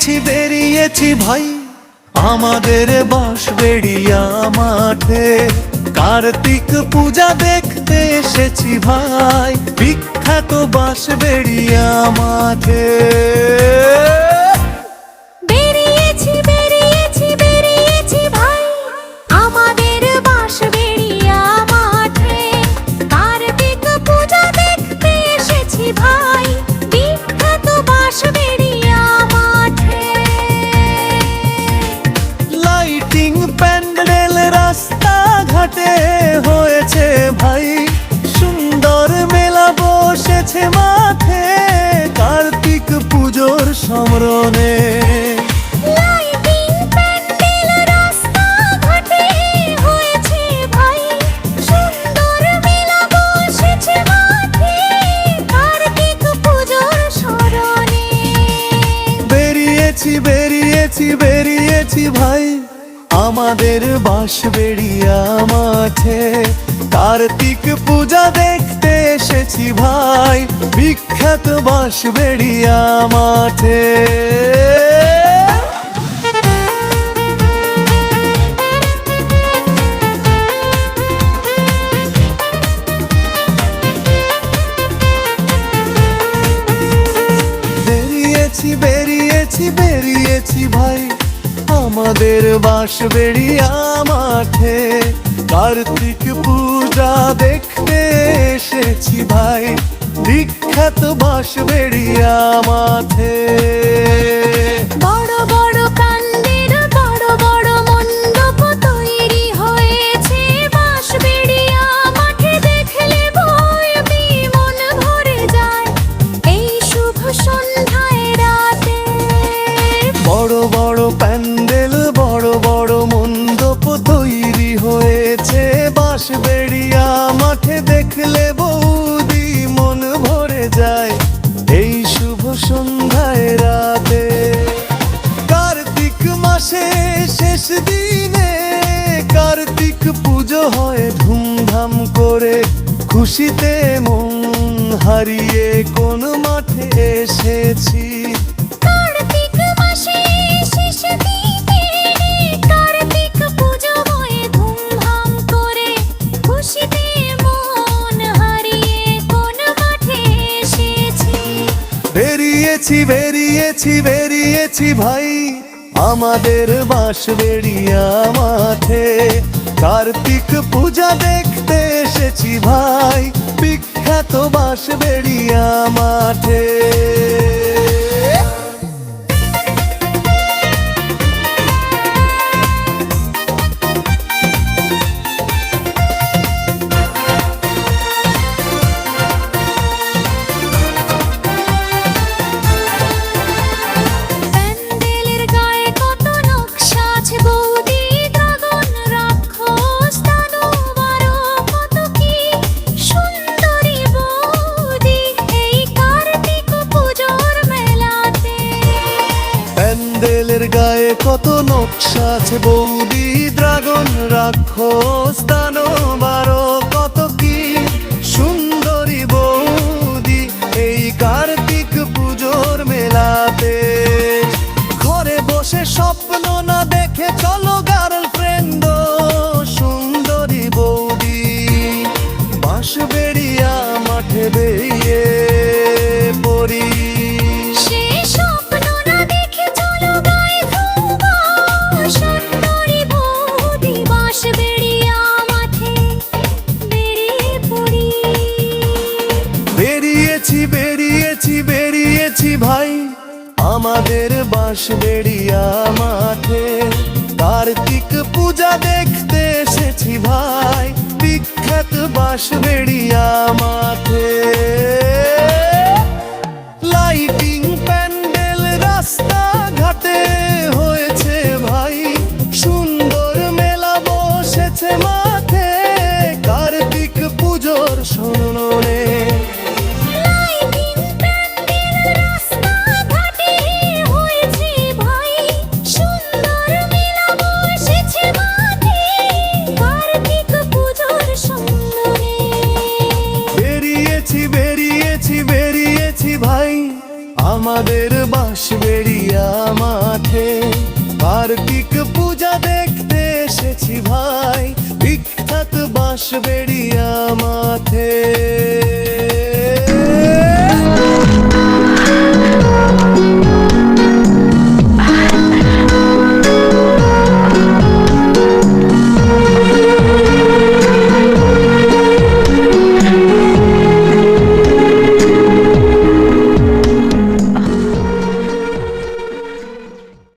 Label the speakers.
Speaker 1: বেরিয়েছি ভাই আমাদের বাঁশবেড়িয়া মাঠে, কার্তিক পূজা দেখতে এসেছি ভাই বিখ্যাত বাঁশবেড়িয়া মাঠে। হয়েছে ভাই সুন্দর মেলা বসেছে মাঠে, কার্তিক পুজোর সমরণে। বেরিয়েছি ভাই আমাদের বাঁশবেড়িয়া মাঠে, কার্তিক পূজা দেখতে এসেছি ভাই বিখ্যাত বাঁশবেড়িয়া মাঠে। বেরিয়েছি ভাই আমাদের বাঁশবেড়িয়া মাঠে, কার্তিক পূজা দেখতে এসেছি ভাই বিখ্যাত বাঁশবেড়িয়া মাঠে।
Speaker 2: বড় বড় কান্দের বড় বড় মণ্ডপ তৈরি হয়েছে বাঁশবেড়িয়া মাঠে, দেখলে বই মন ভরে যায় এই শুভ সন্ধ্যায় রাতে।
Speaker 1: বড় বড় প্যান্ডেল বড় বড় মণ্ডপ তৈরি হয়েছে বাঁশবেড়িয়া মাঠে, দেখলে বৌদি মন ভরে যায় এই শুভ সন্ধ্যায় রাতে। কার্তিক মাসে শেষ দিনে কার্তিক পুজো হয় ধুমধাম করে, খুশিতে মন হারিয়ে কোন মাঠে এসেছি। বেরিয়েছি ভাই আমাদের বাঁশবেড়িয়া মাঠে, কার্তিক পূজা দেখতে এসেছি ভাই বিখ্যাত বাঁশবেড়িয়া মাঠে। প্যান্ডেলের গায়ে কত নকশা আছে বৌদি, ড্রাগন রাক্ষস দানবারো কত কি সুন্দরী বৌদি এই কার্তিক পুজোর মেলাতে। ঘরে বসে স্বপ্ন না দেখে চলো গার্লফ্রেন্ড সুন্দরী বৌদি বাঁশবেড়িয়া মাঠে বেরিয়ে পড়ি। বেরিয়েছি ভাই আমাদের বাঁশবেড়িয়া মাঠে, কার্তিক পূজা দেখতে এসেছি ভাই বিখ্যাত বাঁশবেড়িয়া মাঠে। লাইটিং প্যান্ডেল রাস্তা ঘাটে হয়েছে ভাই সুন্দর মেলা বসেছে মাঠে, কার্তিক পুজোর সমরণে। বেরিয়েছি ভাই আমাদের বাঁশবেড়িয়া। পূজা দেখতে এসেছি ভাই, বিখ্যাত বাঁশবেড়িয়া মাঠে।